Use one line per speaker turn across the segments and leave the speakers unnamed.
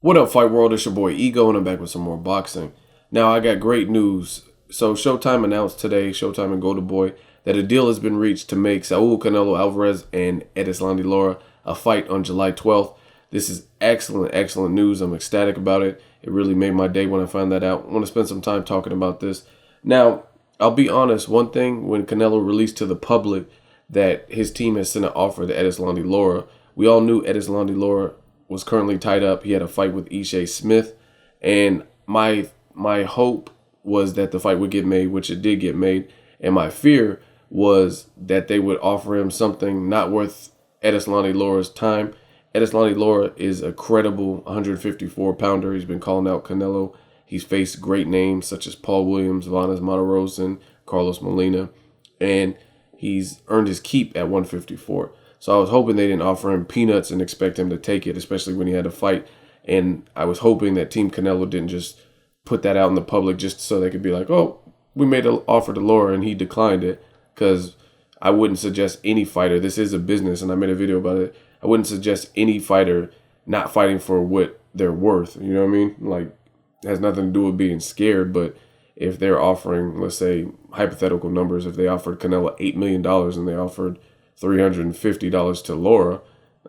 What up, Fight World? It's your boy Ego, and I'm back with some more boxing. Now, I got great news. So, Showtime announced today, Showtime and Golden Boy, that a deal has been reached to make Saul Canelo Alvarez and Erislandy Lara a fight on July 12th. This is excellent, excellent news. I'm ecstatic about it. It really made my day when I found that out. I want to spend some time talking about this. Now, I'll be honest, one thing, when Canelo released to the public that his team has sent an offer to Erislandy Lara, we all knew Erislandy Lara was currently tied up. He had a fight with Ishe Smith, and my hope was that the fight would get made, which it did get made, and my fear was that they would offer him something not worth Erislandy Lara's time. Erislandy Lara is a credible 154-pounder. He's been calling out Canelo. He's faced great names such as Paul Williams, Vanes Matarosen, Carlos Molina, and he's earned his keep at 154. So I was hoping they didn't offer him peanuts and expect him to take it, especially when he had a fight. And I was hoping that Team Canelo didn't just put that out in the public just so they could be like, oh, we made an offer to Lara and he declined it. Because I wouldn't suggest any fighter, this is a business and I made a video about it, I wouldn't suggest any fighter not fighting for what they're worth. You know what I mean? Like, it has nothing to do with being scared, but if they're offering, let's say, hypothetical numbers, if they offered Canelo $8 million and they offered $350 to Lara,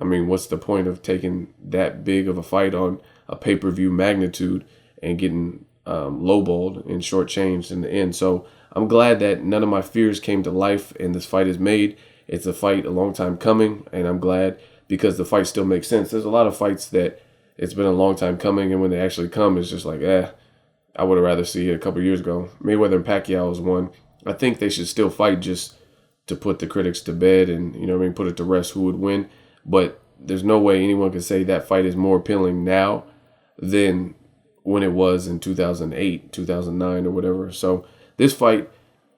I mean, what's the point of taking that big of a fight on a pay-per-view magnitude and getting lowballed and shortchanged in the end? So I'm glad that none of my fears came to life and this fight is made. It's a fight a long time coming, and I'm glad because the fight still makes sense. There's a lot of fights that it's been a long time coming, and when they actually come, it's just like, I would have rather see it a couple years ago. Mayweather and Pacquiao is one. I think they should still fight just to put the critics to bed and, you know what I mean, put it to rest who would win. But there's no way anyone can say that fight is more appealing now than when it was in 2008, 2009 or whatever. So this fight,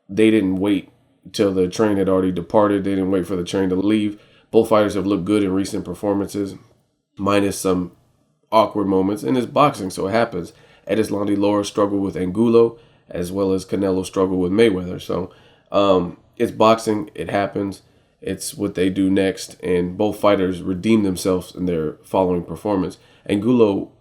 they didn't wait till the train had already departed. They didn't wait for the train to leave. Both fighters have looked good in recent performances, minus some awkward moments. And it's boxing, so it happens. Erislandy Lara struggled with Angulo, as well as Canelo struggled with Mayweather. So it's boxing. It happens. It's what they do next. And both fighters redeemed themselves in their following performance. Angulo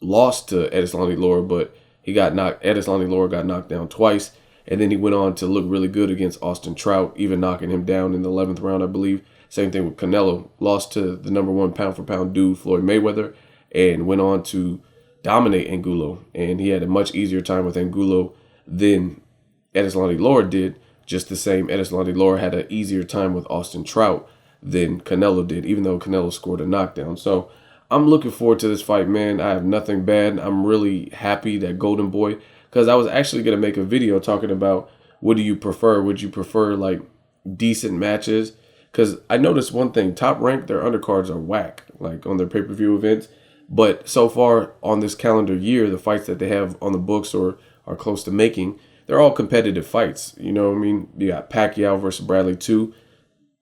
lost to Erislandy Lara, but Erislandy Lara got knocked down twice. And then he went on to look really good against Austin Trout, even knocking him down in the 11th round, I believe. Same thing with Canelo. Lost to the number one pound-for-pound dude, Floyd Mayweather, and went on to dominate Angulo. And he had a much easier time with Angulo than Erislandy Lara did. Just the same, Erislandy Lara had an easier time with Austin Trout than Canelo did, even though Canelo scored a knockdown. So I'm looking forward to this fight, man. I have nothing bad. I'm really happy that Golden Boy, because I was actually going to make a video talking about what do you prefer? Would you prefer like decent matches? Because I noticed one thing, Top Rank, their undercards are whack, like on their pay-per-view events. But so far on this calendar year, the fights that they have on the books or are close to making, they're all competitive fights. You know what I mean? You got Pacquiao versus Bradley 2.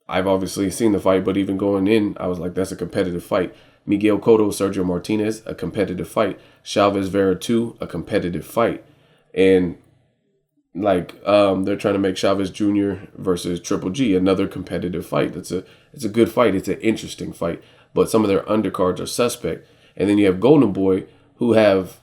I've obviously seen the fight, but even going in, I was like, that's a competitive fight. Miguel Cotto, Sergio Martinez, a competitive fight. Chavez Vera 2, a competitive fight. And like they're trying to make Chavez Jr. versus Triple G, another competitive fight. It's a good fight. It's an interesting fight. But some of their undercards are suspect. And then you have Golden Boy, who have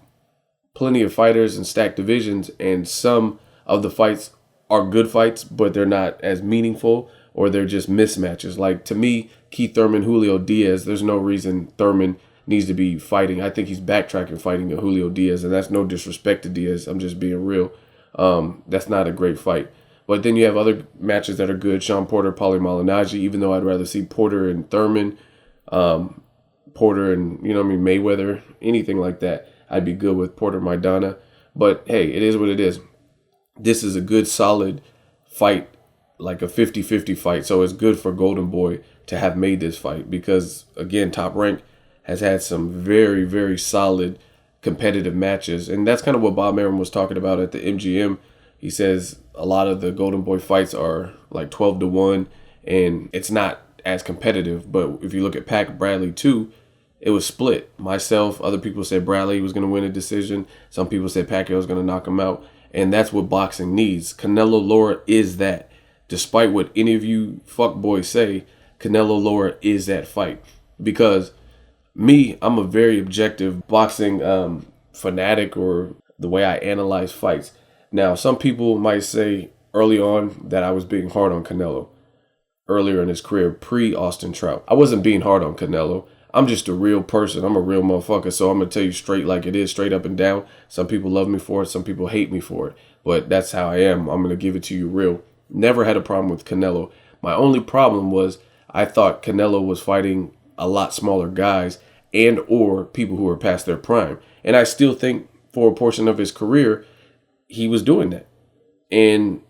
plenty of fighters and stacked divisions, and some of the fights are good fights, but they're not as meaningful, or they're just mismatches. Like, to me, Keith Thurman, Julio Diaz, there's no reason Thurman needs to be fighting. I think he's backtracking fighting to Julio Diaz, and that's no disrespect to Diaz. I'm just being real. That's not a great fight. But then you have other matches that are good. Sean Porter, Paulie Malignaggi, even though I'd rather see Porter and Thurman, Porter and, you know what I mean, Mayweather, anything like that. I'd be good with Porter Maidana. But, hey, it is what it is. This is a good, solid fight, like a 50-50 fight. So it's good for Golden Boy to have made this fight because, again, Top Rank has had some very, very solid competitive matches. And that's kind of what Bob Arum was talking about at the MGM. He says a lot of the Golden Boy fights are like 12-1, and it's not as competitive. But if you look at Pac Bradley 2, it was split. Myself, other people said Bradley was going to win a decision. Some people said Pacquiao was going to knock him out. And that's what boxing needs. Canelo Lara is that. Despite what any of you fuckboys say, Canelo Lara is that fight. Because Me, I'm a very objective boxing fanatic, or the way I analyze fights. Now, some people might say early on that I was being hard on Canelo earlier in his career, pre Austin Trout. I wasn't being hard on Canelo. I'm just a real person. I'm a real motherfucker. So I'm going to tell you straight like it is, straight up and down. Some people love me for it. Some people hate me for it. But that's how I am. I'm going to give it to you real. Never had a problem with Canelo. My only problem was I thought Canelo was fighting a lot smaller guys and or people who were past their prime. And I still think for a portion of his career, he was doing that. And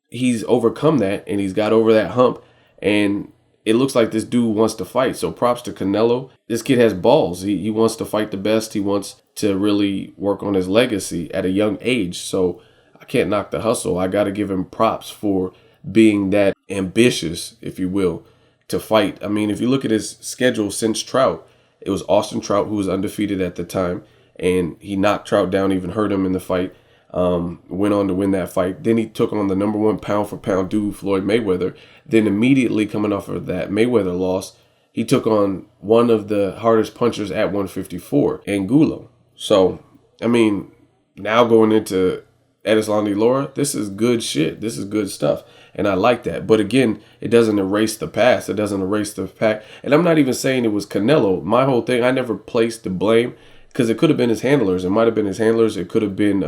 he's overcome that, and he's got over that hump. And it looks like this dude wants to fight. So props to Canelo. This kid has balls. He wants to fight the best. He wants to really work on his legacy at a young age. So I can't knock the hustle. I got to give him props for being that ambitious, if you will, to fight. I mean, if you look at his schedule since Trout, it was Austin Trout who was undefeated at the time, and he knocked Trout down, even hurt him in the fight. Went on to win that fight. Then he took on the number one pound for pound dude, Floyd Mayweather. Then immediately coming off of that Mayweather loss, he took on one of the hardest punchers at 154, Angulo. So, I mean, now going into Erislandy Lara, this is good shit. This is good stuff. And I like that. But again, it doesn't erase the past. It doesn't erase the fact. And I'm not even saying it was Canelo. My whole thing, I never placed the blame, because it could have been his handlers. It might have been his handlers. It could have been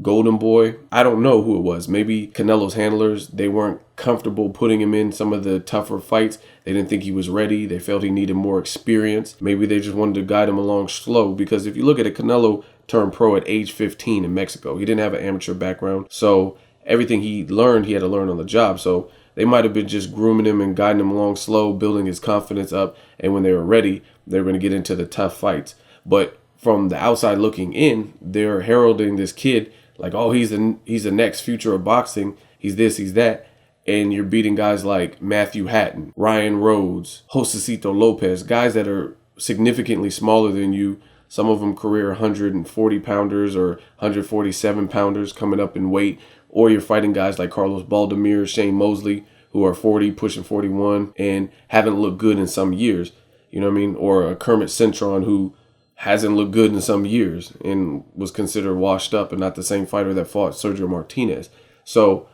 Golden Boy. I don't know who it was. Maybe Canelo's handlers, they weren't comfortable putting him in some of the tougher fights. They didn't think he was ready. They felt he needed more experience. Maybe they just wanted to guide him along slow. Because if you look at it, Canelo turned pro at age 15 in Mexico. He didn't have an amateur background. So everything he learned, he had to learn on the job. So they might have been just grooming him and guiding him along slow, building his confidence up. And when they were ready, they were going to get into the tough fights. But from the outside looking in, they're heralding this kid like, oh, he's the next future of boxing. He's this, he's that. And you're beating guys like Matthew Hatton, Ryan Rhodes, Josecito Lopez, guys that are significantly smaller than you. Some of them career 140 pounders or 147 pounders coming up in weight. Or you're fighting guys like Carlos Baldemir, Shane Mosley, who are 40, pushing 41, and haven't looked good in some years. You know what I mean? Or a Kermit Cintron who hasn't looked good in some years and was considered washed up and not the same fighter that fought Sergio Martinez. So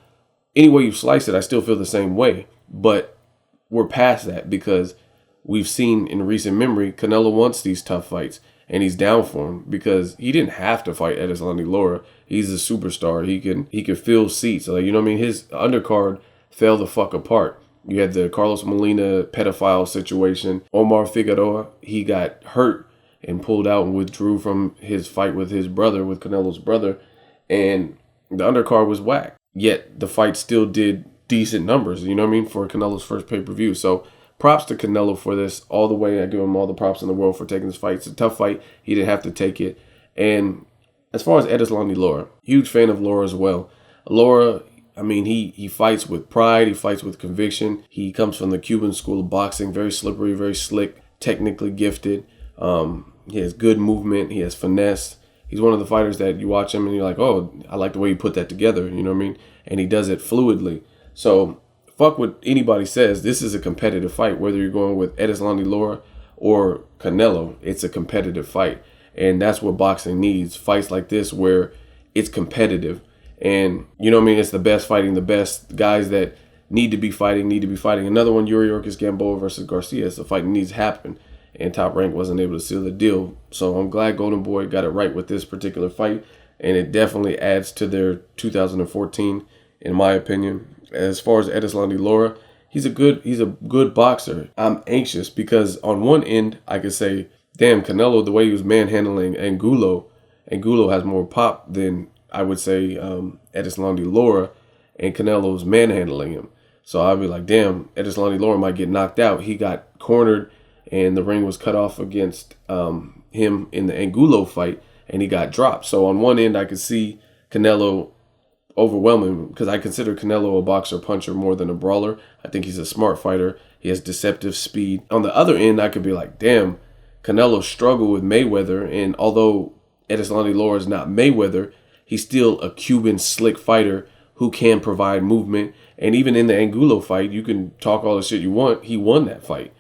any way you slice it, I still feel the same way. But we're past that, because we've seen in recent memory, Canelo wants these tough fights, and he's down for them because he didn't have to fight Erislandy Lara. He's a superstar. He can fill seats. Like, you know what I mean? His undercard fell the fuck apart. You had the Carlos Molina pedophile situation. Omar Figueroa, he got hurt and pulled out and withdrew from his fight with his brother, with Canelo's brother, and the undercard was whack. Yet the fight still did decent numbers, you know what I mean, for Canelo's first pay-per-view. So props to Canelo for this all the way. I give him all the props in the world for taking this fight. It's a tough fight. He didn't have to take it. And as far as Erislandy Lara, huge fan of Lara as well. Lara, I mean, he fights with pride. He fights with conviction. He comes from the Cuban school of boxing, very slippery, very slick, technically gifted. He has good movement. He has finesse. He's one of the fighters that you watch him and you're like, oh, I like the way you put that together. You know what I mean? And he does it fluidly. So fuck what anybody says. This is a competitive fight. Whether you're going with Erislandy Lara or Canelo, it's a competitive fight. And that's what boxing needs. Fights like this where it's competitive. And, you know what I mean? It's the best fighting the best. Guys that need to be fighting. Another one, Yuri Orkis Gamboa versus Garcia. It's a fight that needs to happen. And Top Rank wasn't able to seal the deal. So I'm glad Golden Boy got it right with this particular fight. And it definitely adds to their 2014, in my opinion. As far as Erislandy Lara, he's a good boxer. I'm anxious because on one end, I could say, damn, Canelo, the way he was manhandling Angulo has more pop than, I would say, Erislandy Lara, and Canelo's manhandling him. So I'd be like, damn, Erislandy Lara might get knocked out. He got cornered and the ring was cut off against him in the Angulo fight, and he got dropped. So on one end, I could see Canelo overwhelming, because I consider Canelo a boxer puncher more than a brawler. I think he's a smart fighter. He has deceptive speed. On the other end, I could be like, damn, Canelo struggled with Mayweather, and although Erislandy Lara is not Mayweather, he's still a Cuban slick fighter who can provide movement. And even in the Angulo fight, you can talk all the shit you want, he won that fight.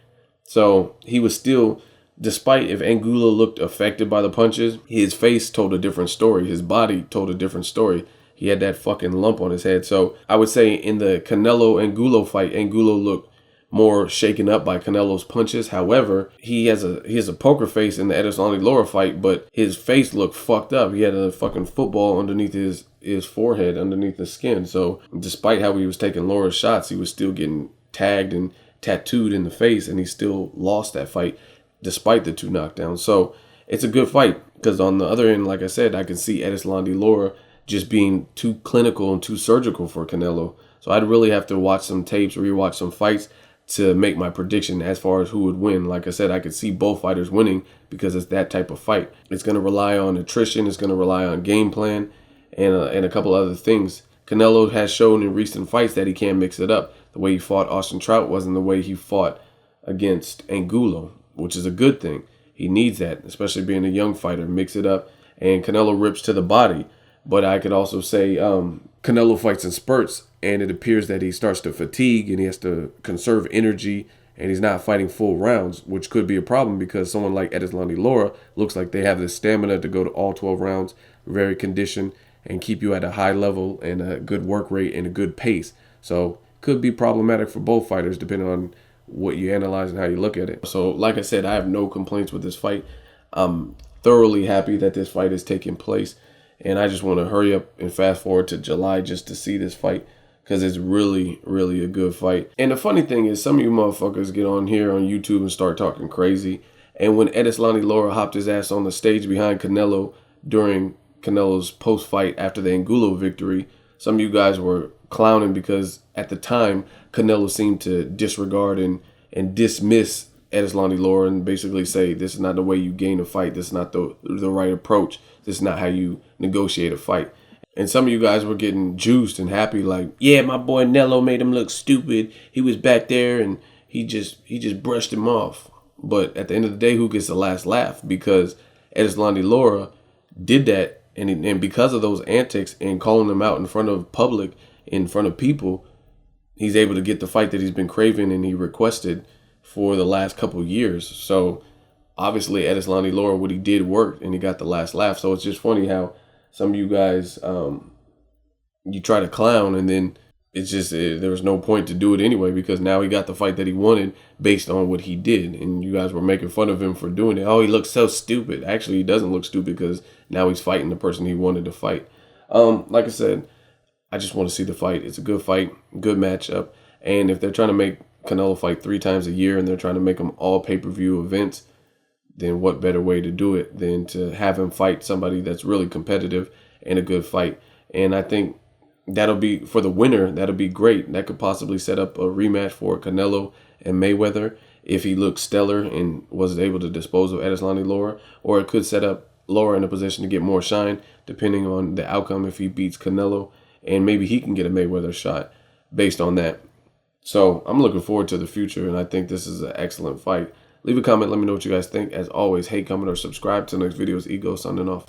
So he was still despite if Angulo looked affected by the punches, his face told a different story. His body told a different story. He had that fucking lump on his head. So I would say in the Canelo Angulo fight, Angulo looked more shaken up by Canelo's punches. However, he has a poker face in the Erislandy Lara fight, but his face looked fucked up. He had a fucking football underneath his forehead, underneath the skin. So despite how he was taking Lara's shots, he was still getting tagged and tattooed in the face, and he still lost that fight despite the 2 knockdowns. So it's a good fight, because on the other end, like I said, I can see Erislandy Lara just being too clinical and too surgical for Canelo. So I'd really have to watch some tapes, rewatch some fights to make my prediction as far as who would win. Like I said, I could see both fighters winning because it's that type of fight. It's going to rely on attrition. It's going to rely on game plan and a couple other things. Canelo has shown in recent fights that he can mix it up. The way he fought Austin Trout wasn't the way he fought against Angulo, which is a good thing. He needs that, especially being a young fighter. Mix it up. And Canelo rips to the body. But I could also say Canelo fights in spurts, and it appears that he starts to fatigue and he has to conserve energy, and he's not fighting full rounds, which could be a problem because someone like Erislandy Lara looks like they have the stamina to go to all 12 rounds, very conditioned, and keep you at a high level and a good work rate and a good pace. So could be problematic for both fighters depending on what you analyze and how you look at it. So like I said, I have no complaints with this fight. I'm thoroughly happy that this fight is taking place. And I just want to hurry up and fast forward to July just to see this fight, because it's really, really a good fight. And the funny thing is, some of you motherfuckers get on here on YouTube and start talking crazy. And when Erislandy Lara hopped his ass on the stage behind Canelo during Canelo's post-fight after the Angulo victory, some of you guys were clowning because at the time, Canelo seemed to disregard and dismiss Erislandy Lara and basically say, this is not the way you gain a fight. This is not the right approach. This is not how you negotiate a fight. And some of you guys were getting juiced and happy like, yeah, my boy Nello made him look stupid. He was back there and he just brushed him off. But at the end of the day, who gets the last laugh? Because Erislandy Lara did that, and because of those antics and calling him out in front of public, in front of people, he's able to get the fight that he's been craving and he requested for the last couple years. So obviously Erislandy Lara, what he did worked, and he got the last laugh. So it's just funny how some of you guys, you try to clown, and then it's just, there was no point to do it anyway, because now he got the fight that he wanted based on what he did. And you guys were making fun of him for doing it. Oh, he looks so stupid. Actually, he doesn't look stupid because now he's fighting the person he wanted to fight. Like I said, I just want to see the fight. It's a good fight, good matchup. And if they're trying to make Canelo fight 3 times a year and they're trying to make them all pay-per-view events, then what better way to do it than to have him fight somebody that's really competitive and a good fight. And I think that'll be, for the winner, that'll be great. That could possibly set up a rematch for Canelo and Mayweather if he looked stellar and was able to dispose of Erislandy Lara. Or it could set up Lara in a position to get more shine, depending on the outcome if he beats Canelo. And maybe he can get a Mayweather shot based on that. So I'm looking forward to the future, and I think this is an excellent fight. Leave a comment. Let me know what you guys think. As always, hate, comment, or subscribe. Till next video is Ego signing off.